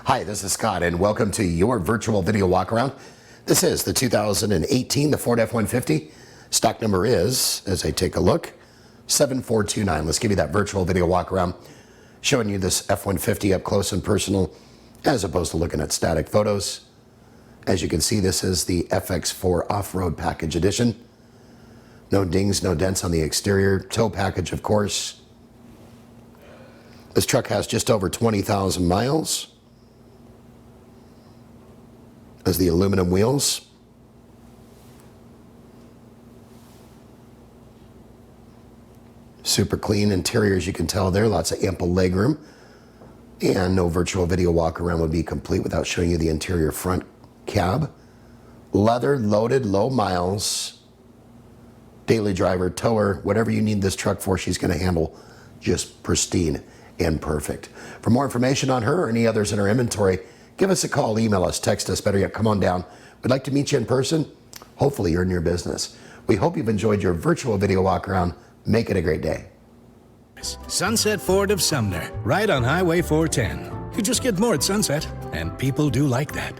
Hi, this is Scott, and welcome to your virtual video walkaround. This is the 2018 the Ford F-150. Stock number is, as I take a look, 7429. Let's give you that virtual video walkaround, showing you this F-150 up close and personal, as opposed to looking at static photos. As you can see, this is the FX4 Off-Road Package Edition. No dings, no dents on the exterior. Tow package, of course. This truck has just over 20,000 miles. As the aluminum wheels. Super clean interior, as you can tell there. Lots of ample legroom. And no virtual video walk around would be complete without showing you the interior front cab. Leather loaded, low miles. Daily driver, tower, whatever you need this truck for, she's going to handle just pristine and perfect. For more information on her or any others in our inventory, give us a call, email us, text us, better yet, come on down. We'd like to meet you in person. Hopefully you're in your business. We hope you've enjoyed your virtual video walk around. Make it a great day. Sunset Ford of Sumner, right on Highway 410. You just get more at Sunset, and people do like that.